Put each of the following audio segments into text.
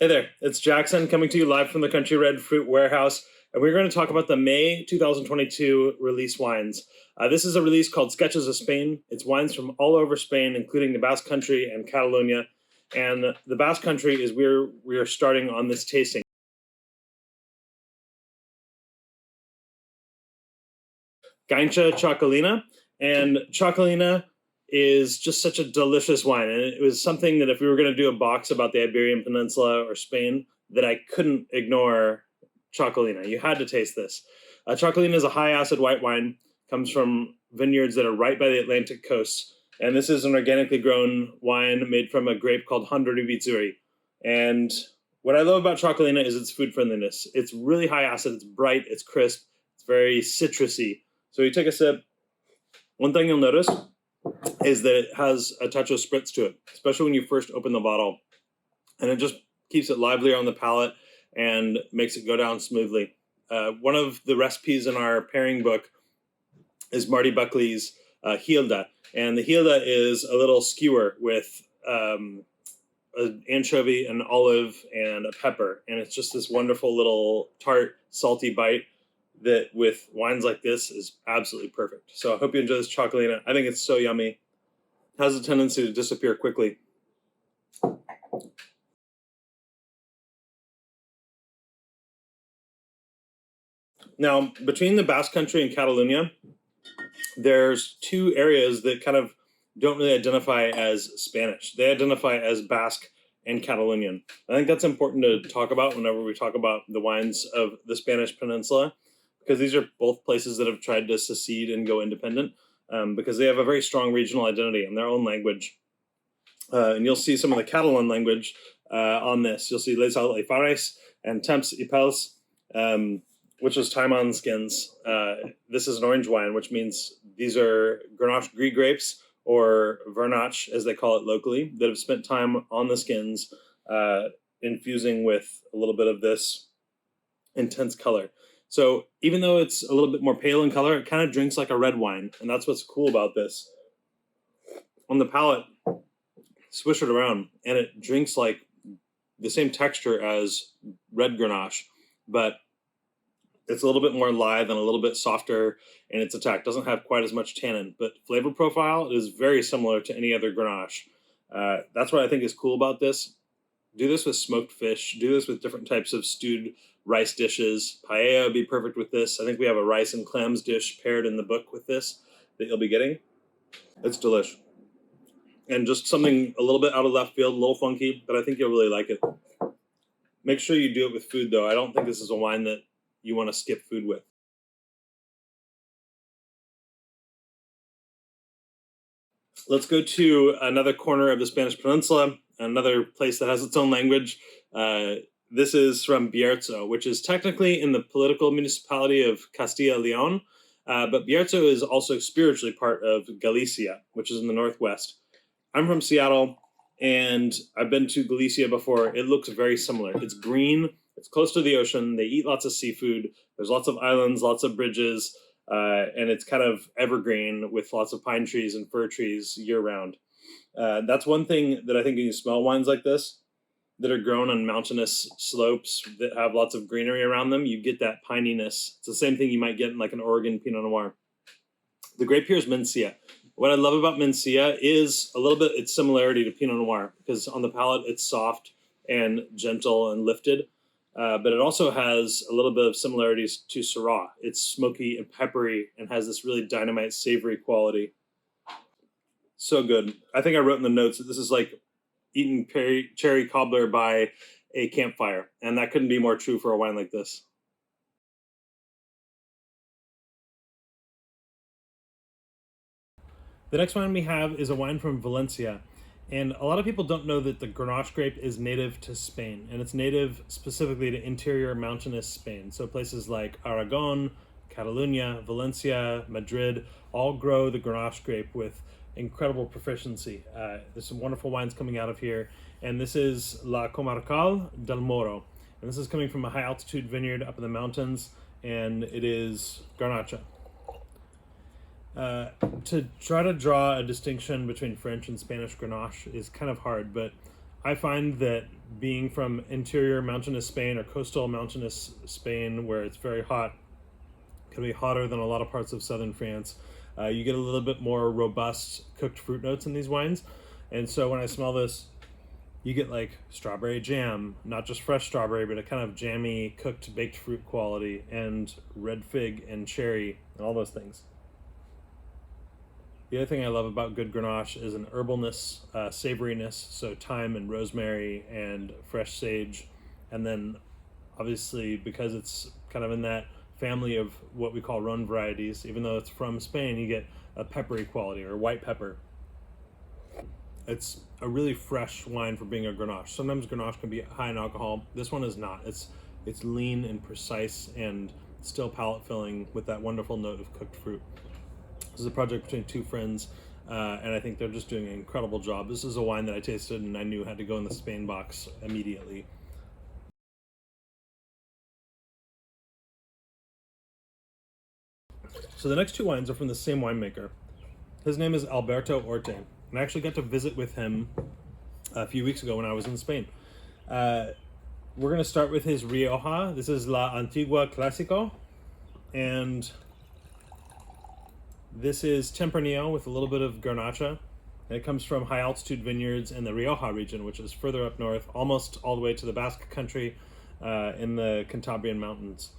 Hey there, it's Jackson coming to you live from the Country Red Fruit Warehouse, and we're going to talk about the May 2022 release wines. This is a release called Sketches of Spain. It's wines from all over Spain, including the Basque Country and Catalonia. And the Basque Country is where we are starting on this tasting. Grancha Chocolina, and Chocolina is just such a delicious wine, and it was something that if we were going to do a box about the Iberian Peninsula or Spain, that I couldn't ignore Chocolina. You had to taste this. Chocolina is a high-acid white wine, comes from vineyards that are right by the Atlantic coast, and this is an organically grown wine made from a grape called Handori Vitsuri. And what I love about Chocolina is its food friendliness. It's really high acid, it's bright, it's crisp, it's very citrusy. So you take a sip. One thing you'll notice is that it has a touch of spritz to it, especially when you first open the bottle. And it just keeps it livelier on the palate and makes it go down smoothly. One of the recipes in our pairing book is Marty Buckley's Hilda. And the Hilda is a little skewer with an anchovy, an olive, and a pepper. And it's just this wonderful little tart, salty bite that with wines like this is absolutely perfect. So I hope you enjoy this Chocolina. I think it's so yummy. It has a tendency to disappear quickly. Now, between the Basque Country and Catalonia, there's two areas that kind of don't really identify as Spanish. They identify as Basque and Catalonian. I think that's important to talk about whenever we talk about the wines of the Spanish Peninsula, because these are both places that have tried to secede and go independent, because they have a very strong regional identity in their own language. And you'll see some of the Catalan language on this. You'll see Les Alfares and Temps y Pels, which is time on skins. This is an orange wine, which means these are Grenache Gris grapes, or Vernache, as they call it locally, that have spent time on the skins, infusing with a little bit of this intense color. So even though it's a little bit more pale in color, it kind of drinks like a red wine, and that's what's cool about this. On the palate, swish it around, and it drinks like the same texture as red Grenache, but it's a little bit more lithe and a little bit softer in its attack. Doesn't have quite as much tannin, but flavor profile is very similar to any other Grenache. That's what I think is cool about this. Do this with smoked fish. Do this with different types of stewed rice dishes. Paella would be perfect with this. I think we have a rice and clams dish paired in the book with this that you'll be getting. It's delish. And just something a little bit out of left field, a little funky, but I think you'll really like it. Make sure you do it with food, though. I don't think this is a wine that you want to skip food with. Let's go to another corner of the Spanish Peninsula, another place that has its own language. This is from Biarzo, which is technically in the political municipality of Castilla-León, but Biarzo is also spiritually part of Galicia, which is in the northwest. I'm from Seattle, and I've been to Galicia before. It looks very similar. It's green. It's close to the ocean. They eat lots of seafood. There's lots of islands, lots of bridges, and it's kind of evergreen with lots of pine trees and fir trees year-round. That's one thing that I think when you smell wines like this that are grown on mountainous slopes that have lots of greenery around them, you get that pininess. It's the same thing you might get in like an Oregon Pinot Noir. The grape here is Mencia. What I love about Mencia is a little bit its similarity to Pinot Noir, because on the palate it's soft and gentle and lifted, but it also has a little bit of similarities to Syrah. It's smoky and peppery and has this really dynamite savory quality. So good. I think I wrote in the notes that this is like eating cherry cobbler by a campfire, and that couldn't be more true for a wine like this. The next wine we have is a wine from Valencia. And a lot of people don't know that the Grenache grape is native to Spain, and it's native specifically to interior mountainous Spain. So places like Aragon, Catalonia, Valencia, Madrid all grow the Grenache grape with incredible proficiency. There's some wonderful wines coming out of here, and this is La Comarcal del Moro. And this is coming from a high altitude vineyard up in the mountains, and it is Garnacha. To try to draw a distinction between French and Spanish Grenache is kind of hard, but I find that being from interior mountainous Spain or coastal mountainous Spain, where it's very hot, can be hotter than a lot of parts of southern France. You get a little bit more robust cooked fruit notes in these wines. And so when I smell this, you get like strawberry jam, not just fresh strawberry, but a kind of jammy, cooked, baked fruit quality, and red fig and cherry, and all those things. The other thing I love about good Grenache is an herbalness, savoriness, so thyme and rosemary and fresh sage. And then obviously, because it's kind of in that family of what we call Rhone varieties, even though it's from Spain, you get a peppery quality or white pepper. It's a really fresh wine for being a Grenache. Sometimes Grenache can be high in alcohol. This one is not. It's lean and precise and still palate filling with that wonderful note of cooked fruit. This is a project between two friends, and I think they're just doing an incredible job. This is a wine that I tasted and I knew had to go in the Spain box immediately. So the next two wines are from the same winemaker. His name is Alberto Orte, and I actually got to visit with him a few weeks ago when I was in Spain. We're going to start with his Rioja. This is La Antigua Clásico, and this is Tempranillo with a little bit of Garnacha. And it comes from high altitude vineyards in the Rioja region, which is further up north, almost all the way to the Basque country in the Cantabrian mountains.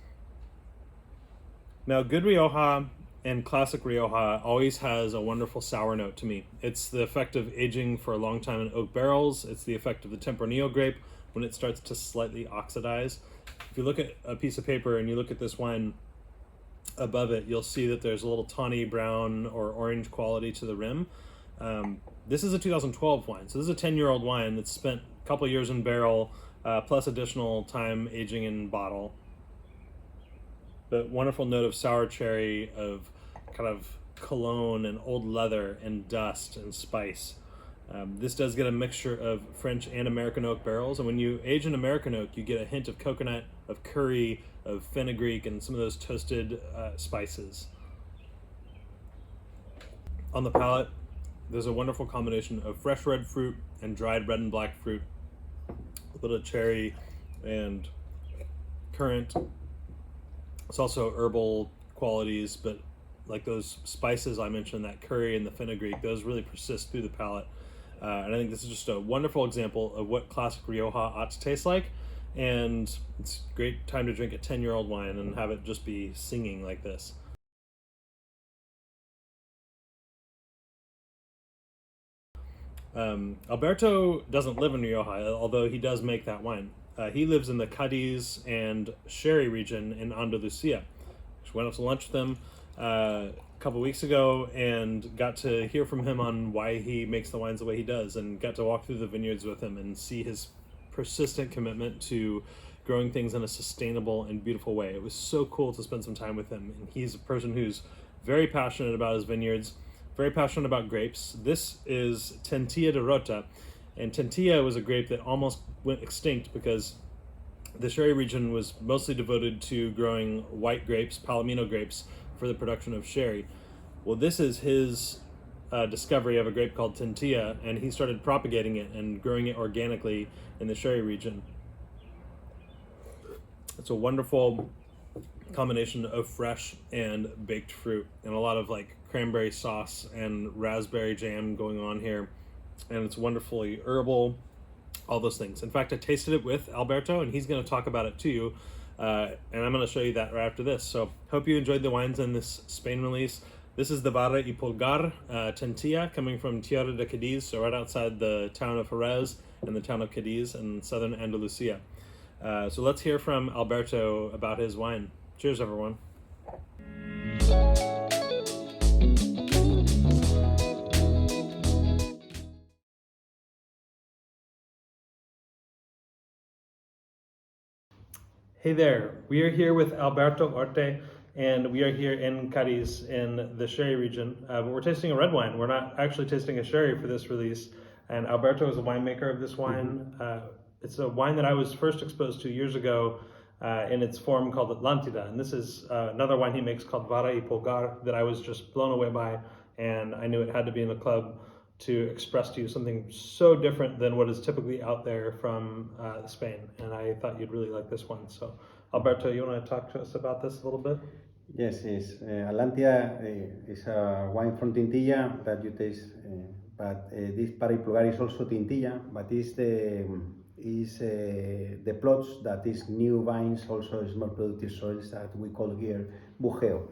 Now, good Rioja and classic Rioja always has a wonderful sour note to me. It's the effect of aging for a long time in oak barrels. It's the effect of the Tempranillo grape when it starts to slightly oxidize. If you look at a piece of paper and you look at this wine above it, you'll see that there's a little tawny brown or orange quality to the rim. This is a 2012 wine, so this is a 10-year-old wine that's spent a couple years in barrel, plus additional time aging in bottle. But wonderful note of sour cherry, of kind of cologne and old leather and dust and spice. This does get a mixture of French and American oak barrels, and when you age an American oak, you get a hint of coconut, of curry, of fenugreek, and some of those toasted spices. On the palate, there's a wonderful combination of fresh red fruit and dried red and black fruit, a bit of cherry and currant. It's also herbal qualities, but like those spices I mentioned, that curry and the fenugreek, those really persist through the palate. And I think this is just a wonderful example of what classic Rioja ought to taste like. And it's a great time to drink a 10-year-old wine and have it just be singing like this. Alberto doesn't live in Rioja, although he does make that wine. He lives in the Cadiz and Sherry region in Andalucía. I went up to lunch with him a couple weeks ago and got to hear from him on why he makes the wines the way he does, and got to walk through the vineyards with him and see his persistent commitment to growing things in a sustainable and beautiful way. It was so cool to spend some time with him, and he's a person who's very passionate about his vineyards, very passionate about grapes. This is Tentilla de Rota, and Tentilla was a grape that almost went extinct because the Sherry region was mostly devoted to growing white grapes, Palomino grapes, for the production of sherry. Well, this is his discovery of a grape called Tentilla, and he started propagating it and growing it organically in the Sherry region. It's a wonderful combination of fresh and baked fruit, and a lot of like cranberry sauce and raspberry jam going on here, and it's wonderfully herbal, all those things. In fact, I tasted it with Alberto, and he's going to talk about it to you, and I'm going to show you that right after this. So hope you enjoyed the wines in this Spain release. This is the Vara y Pulgar Tentilla, coming from Tierra de Cadiz, so right outside the town of Jerez and the town of Cadiz in southern Andalucía. So let's hear from Alberto about his wine. Cheers, everyone. Hey there, we are here with Alberto Orte, and we are here in Cadiz in the sherry region, but we're tasting a red wine. We're not actually tasting a sherry for this release, and Alberto is a winemaker of this wine. It's a wine that I was first exposed to years ago in its form called Atlantida, and this is another wine he makes called Vara y Pulgar that I was just blown away by, and I knew it had to be in the club to express to you something so different than what is typically out there from Spain. And I thought you'd really like this one. So, Alberto, you want to talk to us about this a little bit? Yes, yes. Atlantia is a wine from Tintilla that you taste, but this Pariplugar is also Tintilla, but the plots that is new vines, also is more productive soils that we call here bujeo.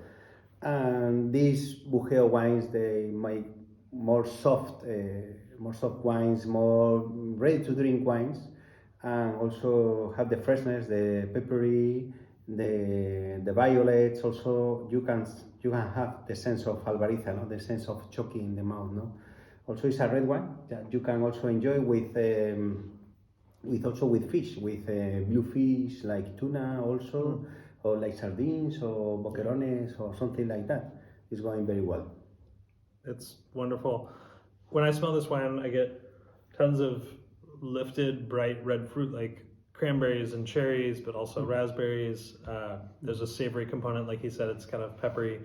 And these bujeo wines, they make more soft wines, more ready to drink wines, and also have the freshness, the peppery, the violets. Also, you can have the sense of albariza, no? The sense of choky in the mouth, no? Also, it's a red wine that you can also enjoy with fish, with blue fish like tuna, also, or like sardines or boquerones or something like that. It's going very well. It's wonderful. When I smell this wine, I get tons of lifted, bright red fruit like cranberries and cherries, but also raspberries. There's a savory component, like he said, it's kind of peppery,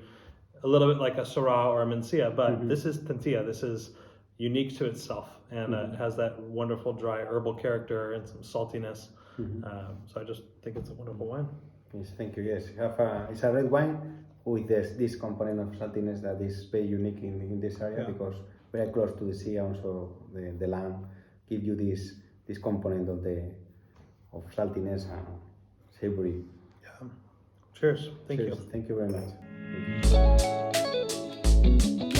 a little bit like a Syrah or a Mencia, but this is Tintilla. This is unique to itself, and it has that wonderful dry herbal character and some saltiness. So I just think it's a wonderful wine. Yes, thank you. Yes, it's a red wine with this component of saltiness that is very unique in this area, because very close to the sea. Also, the land give you this component of saltiness and savory. Yeah. Cheers. Thank you. Thank you very much.